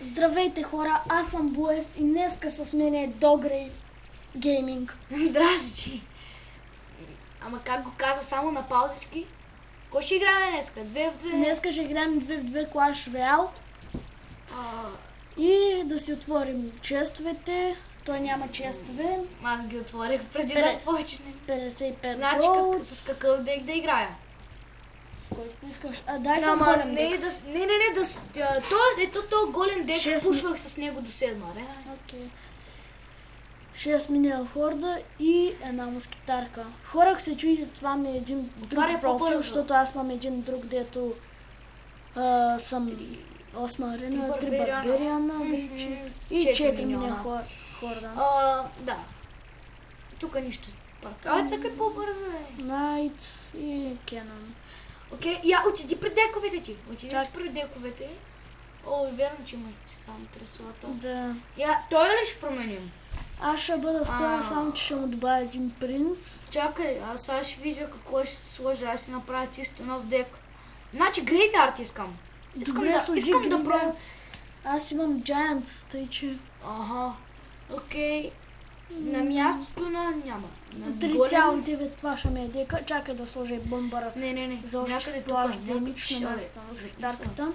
Здравейте хора, аз съм Буес и днеска с мен е Догрей Гейминг. Здрасти! Ама как го каза, само на паузички? Кой ще играем днеска? 2 в 2? Днеска ще играем 2 в 2 Clash Royale и да си отворим честовете. Той няма честове. Аз ги отворих преди да почнем. 55 Значи голд. с какъв дек да играя? С който поискаш. Дай с голем дек. То голем дек, Шест пушвах с него до 7 арена. Окей. 6 минала хорда и една мускитарка. Хора, ако се чуете, това ми е един друг профил, защото аз имам един друг, дето съм 8 арена, 3 барбериана вече и 4 минала хорда. Да. Тук нищо. Ай, цъкай по-бързо, Найт и Кенън. Окей, отиди пред дековете ти. Отиди си пред дековете. Вярно, че имаш само тресуата. Да. Той ли ще променим? Аз ще бъда с това, само че ще му добавя един принц. Чакай, аз сега ще видя какво ще се сложа. Аз ще направя чисто нов дек. Значи Грейвярд искам. Искам да пробвам. Аз имам Giants, тъй че... Окей. На мястото няма. 3,9 това ще ме е дека. Чакай да сложа и бомбара. Не. За още сплаш демидж на място на защитарката.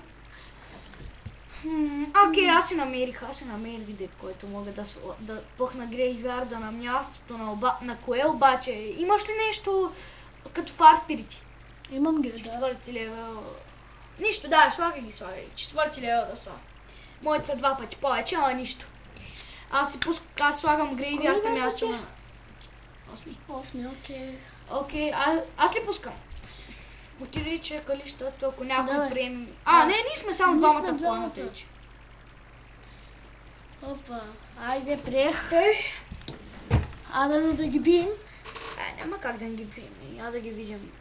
Окей, аз си намерих дек, който мога да пъхна Грейвярда на мястото, на кое обаче. Имаш ли нещо като фарспирити? Имам ги, да. Четвърти левел. Нищо, да, слагай ги. Четвърти левел да са. Моите са 2 пъти повече, ама нищо. Аз слагам Грейвярд на място на... 8, окей. Окей, аз ли пускам? Отиди чекали, защото ако някой приеме... ние сме само двамата в планата. Опа, айде, приех. Той. Да ги бием. Няма как да ги бием. Да ги видим.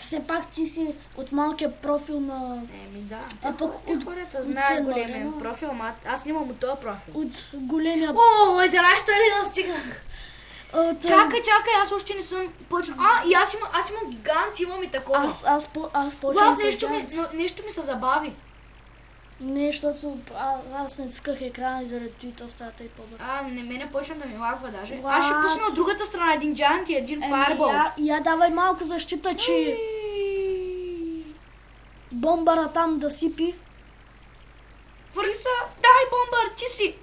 Все пак ти си от малкия профил на... Да. От хората знаят големия профил, ама аз нямам от този профил. От големия... 11-та ли да стигнах? Чакай, аз още не съм почнал. И аз имам гигант, имам и такова. Аз почвам с гигант. Нещо ми се забави. Не, защото аз не цъках екрана и заради това стата и по-бързо. Не почна да ми лагва даже. Аз ще пусна от другата страна един джант и един фаербол. Я давай малко защита, че... Бомбара там да сипи. Фърли са, дай бомбар, ти си.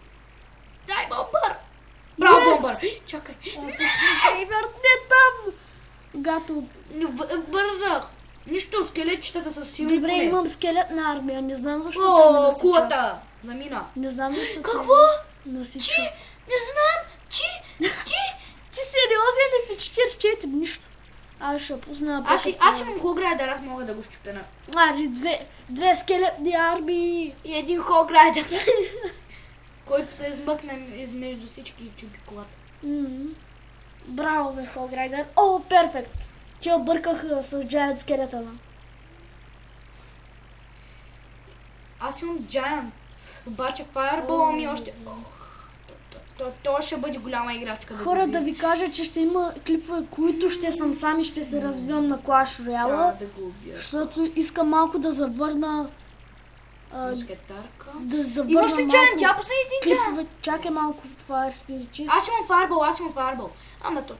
Дай бомбар. Браво, бомбар. Чакай. Грейвярд, не там. Гато. Бързах. Нищо, скелетчетата са силни. Добре, имам скелетна армия, не знам защо те ме насича. Кулата замина. Не знам защо Какво? Насича. Не знам, Ти сериозен ли си? 44, нищо. Аз ще пусна... Аз имам Хограйдер, аз мога да го щупена. Две скелетни армии. И един Хограйдер, който се измъкна измежду всички и чупи колата. Браво, бе, Хограйдер. Перфект. Че обърках с Giant скелетана. Аз имам Giant, обаче Fireball ми още... То ще бъде голяма играчка. Хора, да ви кажа, че ще има клипове, които ще съм сам и ще се развивам на Clash Royale. Да го убия. Защото искам малко да завърна... Мускетарка. Да завърна имаш ли Giant? Тя пусна един Giant. Чакай малко Fire Spirit. Аз имам Fireball. Ама то.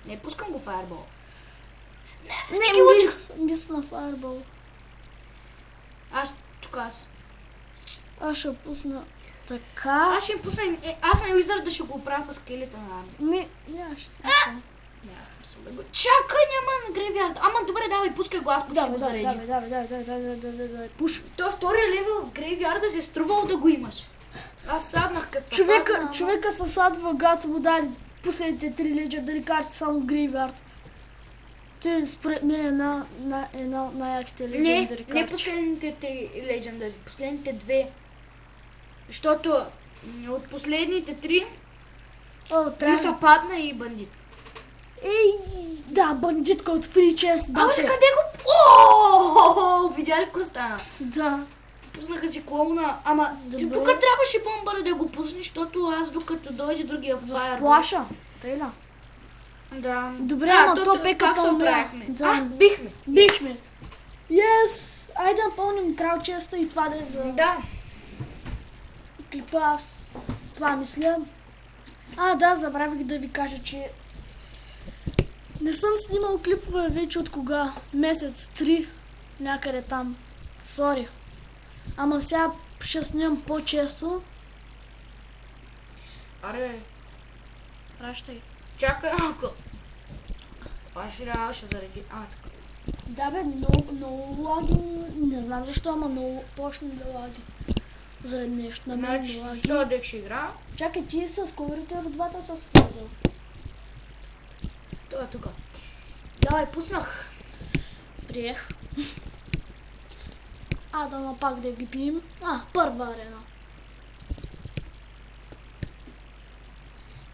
Не, пускам го Fireball. Мис на Fireball. Аз ще пусна така. Аз ще пусна... Аз на Wizard ще го оправя с скелета на армия. Не, аз ще смисля. Чакай, няма на Грейвярд. Ама добре, давай, пускай го, аз почти го заредих. Давай, пуш. То втория левел в Грейвярда се струвало да го имаш. Аз саднах като Човека със садва гато му даде последните 3 легендари карти, само Грейвярд. Той според мен е една от най-яките легендари карти. Не последните 3 легендари, последните 2. Защото от последните 3 ми са падна и бандит. Да, бандитка от Free Chest. Къде го... Видя ли какво стана? Да. Пуснаха си клоуна, ама тук трябваше бомбара да го пусне, защото аз докато дойде другия фаер... За сплаша. Тъй да. Да. Добре, ама то пеката как се оправихме? Да. Бихме. Yes! Айде да напълним краудчеста и това да е за Да. клипа. Аз това мисля. Да, забравих да ви кажа, че не съм снимал клипове вече от кога? Месец, 3, някъде там. Сори. Ама сега ще снимам по-често. Аре, Пращай. чакай малко. Аз ще зареди. Така. Да бе, много лаги, не знам защо, ама много почна да лаги. Заради нещо на мен Значи, лаги. защо дек ще игра? Чакай, ти с коврите в двата са свързал. Това е тук. Давай, пуснах. Приех. Да пак да ги пием. Първа арена.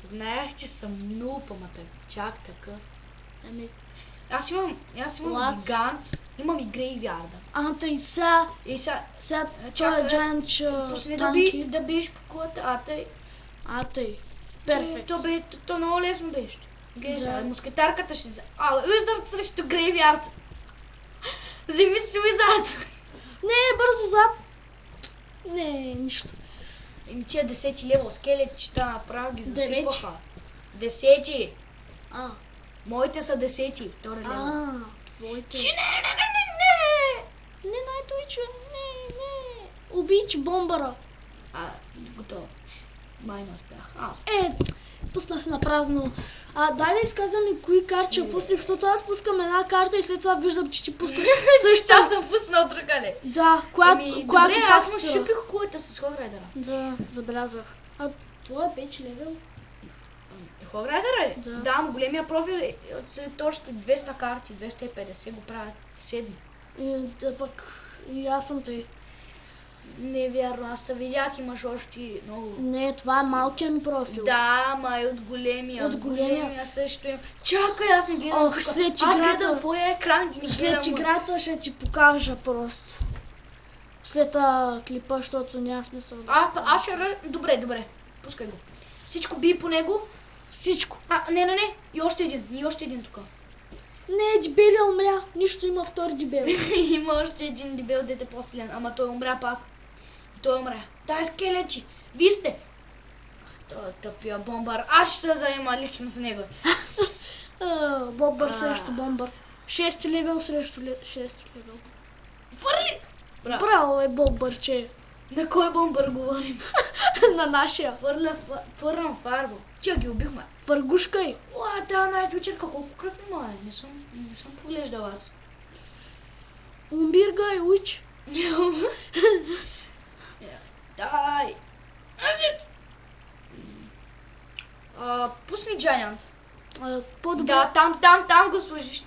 Знаех, че съм нуп, ама чак така. Ами, Аз имам What? гигант, имам и грейвярда. тъй сега, И сега, това е джайнт пусни танки. да биеш по колата, тъй. Тъй. Перфект. То много лесно беше. Гледай Да. сега, мускетарката ще вземе. Уизард срещу грейвярд. Вземи си Уизард. Не, бързо зап. Не, нищо. Тия 10 левел скелетчета направо ги Девети. засипаха. 10. А, Моите са 10, втори левел. твоите. Не. Не, най-твича, не. Убич бомбара. Готово. Май не успях. Пуснах на празно. Дай да изказвам и кои карти ще пуснеш, защото аз пускам една карта и след това виждам, че ти пускаш Също аз съм пуснал друга ли? Да, която Добре, пак аз му спира. шипих кулата с Хограйдера. Да, забелязах. Това е 5 левел. Хограйдера ли? Да. Да, но големия профил е след още 200 карти, 250 го правят 7. Да пък и аз съм тъй. Не е вярно, аз те видях, имаш още много. Не, това е малкият ми профил. Да, ма и от големия. От големия също им. Чакай, аз не гледам тук. след Аз играта. гледам твоя екран и не След гледам. играта ще ти покажа просто. След клипа, защото няма смисъл. Аз ще... Добре. Пускай го. Всичко би по него. Всичко. Не. И още един тук. Не, дебелия умря. Нищо има втори дебел. Има още един дебел, дете по-силен, ама той умря пак. Той умря. Дай скелечи, вие сте. Той е тъпия бомбар. Аз ще се заема лично с него. Бомбър срещу бомбър. 6 левел срещу 6 левел. Върли! Браво е бомбърче. На кой бомбар говорим? На нашия. Фърнам фарбо. Тя ги убихме. Въргушкай. Да, най-вечерка, колко кръпни ма е. Не съм поглеждал аз. Умбиргай, уич. Дай. Пусни Giant. По-добре. Да, там го служиш.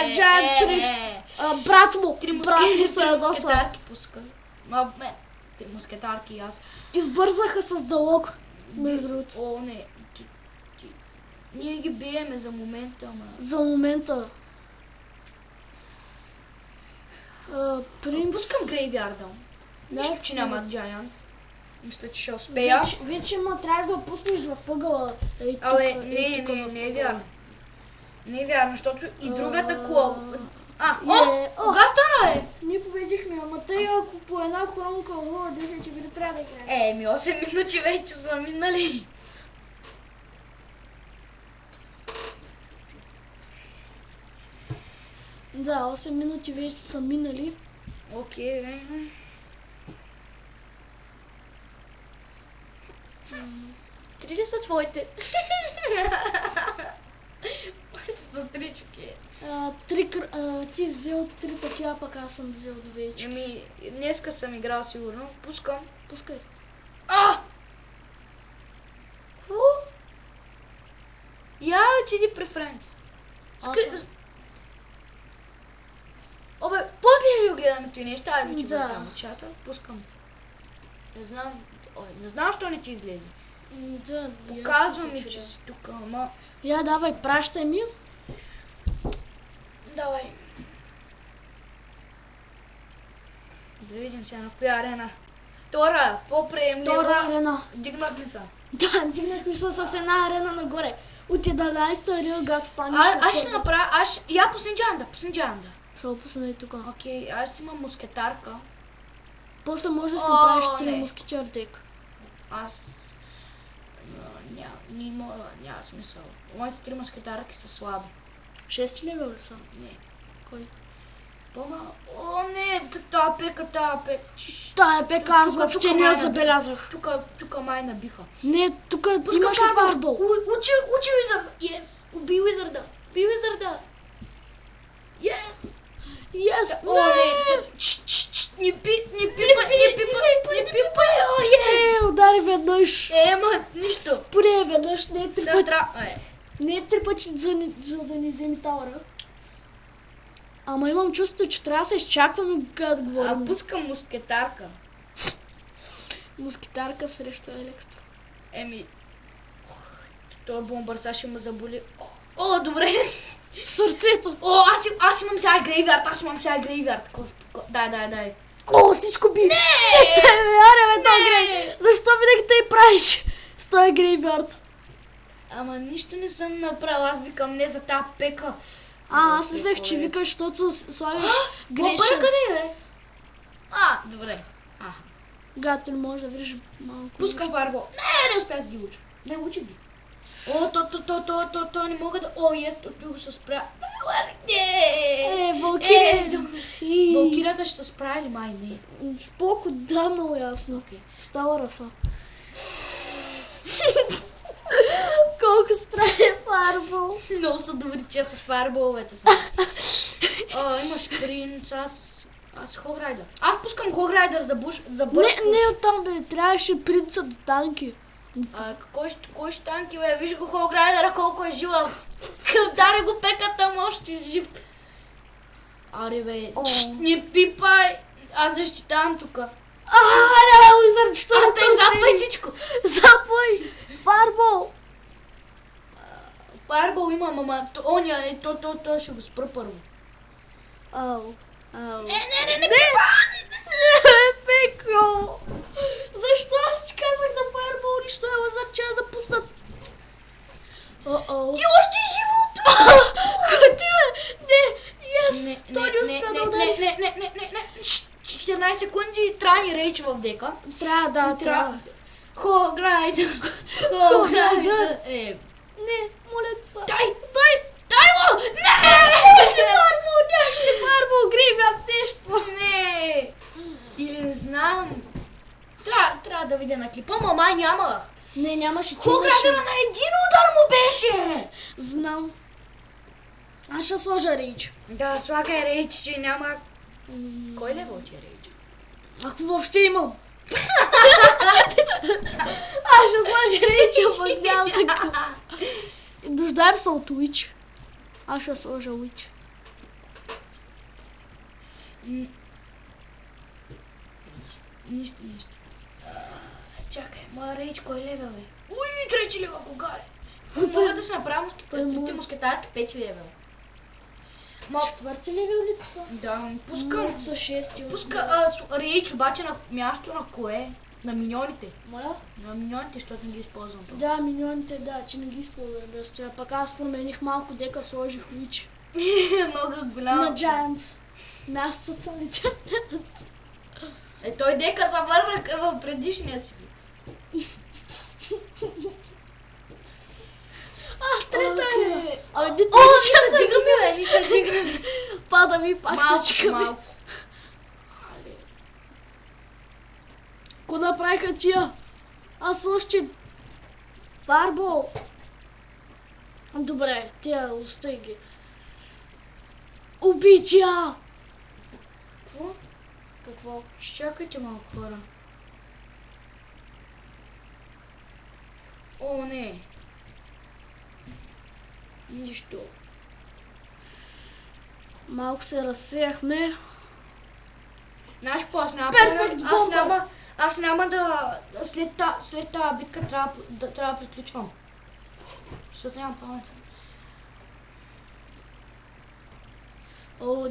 Giant срещу. Брат му. Три Брат му се ядоса. мускетарки пуска. Три мускетарки и аз. Избързаха с дълъг. Между другото. Не. Ние ги биеме за момента, ама. За момента. Принц. Пускам Грейвярда. Нищо, че няма Giant. Мисля, че ще успея. Вече трябваше да пуснеш във ъгъла. Не е вярно. Не е вярно, защото и другата кола. Кога стана, Ние победихме, ама тъй ако по една коронка 10 игри трябва да играем. 8 минути вече са минали. Да, 8 минути вече са минали. Окей. Три ли са твоите? Моите са трички. Ти взел 3 такива, пък аз съм взел 2. Днеска съм играл сигурно. Пускам. Пускай. Какво? Я отиди преференц. После ви гледам ти неща, ами ти там чата. Пускам ти. Не знам, що не ти излезе. Да, показвам ми, че си тук, ама... Давай, пращай ми. Давай. Да видим сега на коя арена. Втора, по-приемлива. Втора арена. Дигнахме са. Да, дигнахме се с една арена нагоре. От 11-та Real God Spanish. Аз ще направя, я пусни Джанда. Ще го пусна и тук. Окей, аз имам мускетарка. После може да си направиш ти не. мускетьор дек. Аз... Няма смисъл. Моите 3 мускетарки са слаби. 6 левел ли са? Не. Кой? О, не, тая пека. Тая пека аз Тука въобще не я забелязах. Тук май набиха. Не, тук Пускам имаше фарбол. Учи Уизарда. Yes, уби Уизарда. Yes. Yes, О, не. Не пипай. О, yes. Удари веднъж. Ема, нищо. Поне веднъж, не 3 пъти. Не 3 пъти, за да ни вземи тауъра. Ама имам чувството, че трябва да се изчакваме, когато говорим. Пускам мускетарка. Мускетарка срещу електро. Той бомбър сега ще ме заболи. О, добре. Сърцето. О, аз имам сега грейвярд. Дай. О, всичко би. Не! Защо винаги тъй правиш с този грейвярд? Ама нищо не съм направил. Аз викам не за тази пека. Аз мислех, че викаш, защото слагаш грешен. Бомбър къде е? Добре. Гато не може да видиш малко. Пускам фарбол. Не успях да ги уча. Не учих ги. О, то не мога да... О, тук го се спря. Не! Валкирията ще се справи ли май? Не. Споко, да, много ясно. Става раса. Колко странен фарбол. Много са добри, че с фарболовете са. Имаш принц, аз Хограйдър. Аз пускам Хограйдър за бърз. Не оттам бе, трябваше принца до танки. Кой ще танки, бе? Виж го Хограйдъра колко е жив. Даре го пеката, още е жив. Аре бе, не пипай. Аз защитавам тука. Не, що да те запай всичко. Запай! Фарбол! Фарбол имам, ама то ще го спра първо. Не пипай! Пеко! Защо аз ти казах да фарбол нищо е лазар, че я запуснат? Ти още е живото! Къде бе? Не, той не успя да удари. Не. 14 секунди трябва ни рейч в дека. Трябва. Хограйдър. Не, моля ти са. Дай го! Нямаш ли фарбол, грейвярд, нещо? Не. Или не знам. Трябва да видя на клипа, ама май нямах. Не, нямаше. Хограйдъра на един удар му беше. Знам. Аз ще сложа рейч. Да, слагай рейч, че няма... Кой левел ти е рейч? Ако въобще имам. Аз ще сложа рейча, пък нямам така. Нуждаем се от уич. Аз ще сложа уич. Нищо. Чакай, моя рейч кой левел е? Уй, 3 левел, кога е? Мога да се направя мускетарки 5 левел. 4 левел ли са? Да, пускам. Са 6. Пуска рейч обаче на място на кое? На миньоните. Моля? На миньоните, защото не ги използвам. Да, миньоните, че не ги използвам да стоя. Пък аз промених малко дека, сложих уич. Много голямо. На Giants. Мястото на Giants. Той дека завърна в предишния си вид. Трета е! Ни се дигаме. Пада ми, пак се чикаме. Ко направиха тия? Аз още... Фарбол! Добре, тия остай ги. Убития! Какво? Чакайте малко, хора. О, не. Нищо. Малко се разсеяхме. Знаеш какво, аз няма да... След тази битка трябва да приключвам. Защото нямам памет.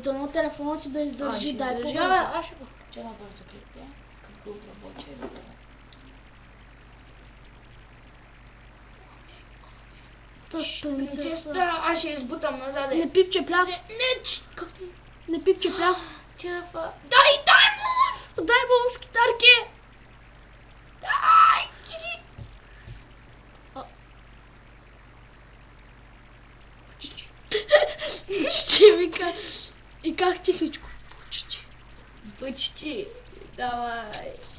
Дано телефонът ти да издържи, дай по-бързо. Аз ще го кача на бързо клипе, като го обработя и готово. Принцеса. Аз ще избутам назад. Не пипче пляс. Не, как... Не пипче пляс. Телефон. Дай му! Дай му с китарки. Дай! Почти вика. И как тихичко. Почти. Давай.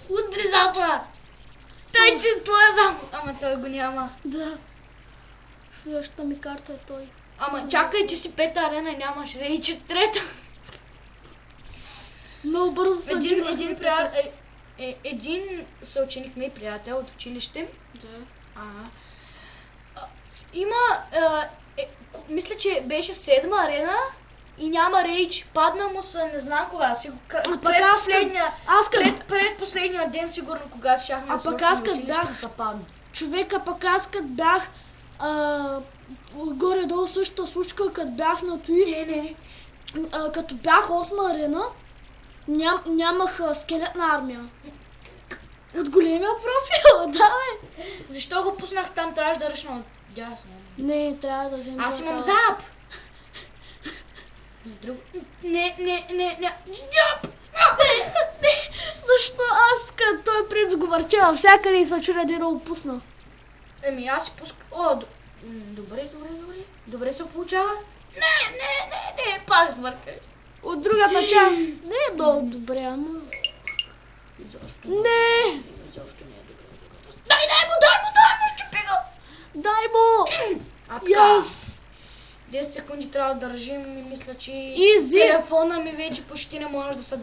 Удри запа! Той, че това е запа. Ама той го няма. Да. Следващата ми карта е той. Ама чакай, ти си пета арена и нямаш рейче трета. Много бързо се Един съученик, не приятел от училище. Да. Има, мисля, че беше 7-ма арена и няма рейдж. Падна му се, не знам кога. Предпоследния ден, сигурно, когато щяхме да свършим училище, му се падна. Човека, пък аз като бях горе-долу същата случка, като бях на той. Не. Като бях 8-ма арена, нямах скелетна армия. От големия профил, да бе. Защо го пуснах там, трябваше да ръчна от дясно. Не, трябва да вземем. Аз имам зап! Не. Зап! Защо аз като той принц го върча всякъде и се чудя да го пусна? Еми аз си пускам... О, добре. Добре се получава. Не, пак сбъркай. От другата част не е много добре, ама... Изобщо Не! не е добре. Дай му, щупи го! Дай му! А така, Yes! 10 секунди трябва да държим и мисля, че Easy. телефона ми вече почти не може да се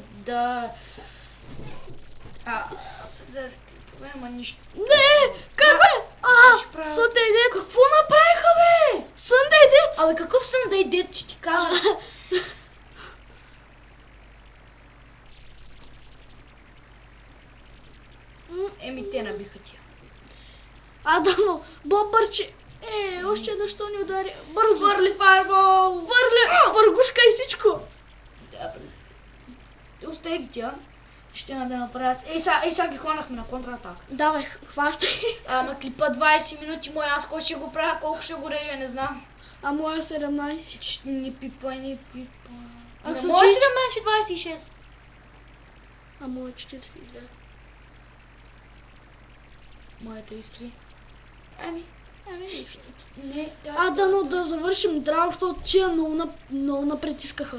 държи клипове, ама нищо. Не! Как бе? Sunday Dead! Какво направиха, бе? Sunday Dead! Абе, какъв Sunday Dead, ще ти кажа? Еми, те набиха тия. Адано, бомбърче! Още защо ни удари? Бързо! Върли файрбол! Въргушка и всичко! Да, бе. Остави ги тя. Ще да направят. Сега ги хванахме на контратак. Давай, хващай. Ама клипа 20 минути мой, аз кой ще го правя, колко ще го режа, не знам. А моя 17. Не пипа. Ако Не се може чуеш- да менше 26. А моя 42. Моя 33. Ами нищо. Не, Дано да завършим драго, защото тия много напретискаха.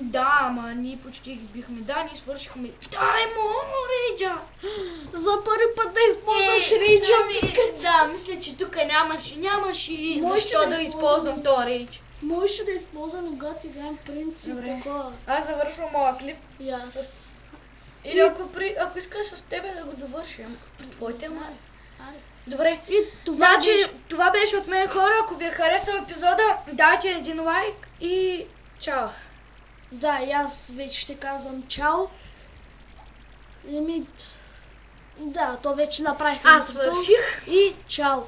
Да, ама ние почти ги бихме. Да, ние свършихме. Дай му, рейджа! За първи път да използваш рейджа. Да, мисля, че тук нямаш и Може защо да да използвам. използвам този рейдж. Можеше да използвам, когато играем принцип Добре. такова. Аз завършвам моя клип. И аз. Или ако искаш с тебе да го довършим при твоите мали. Добре. И Това беше от мен, хора. Ако ви е харесал епизода, дайте един лайк и чао. Да, и аз вече ще казвам чао. Да, то вече направих. Аз свърших. И чао.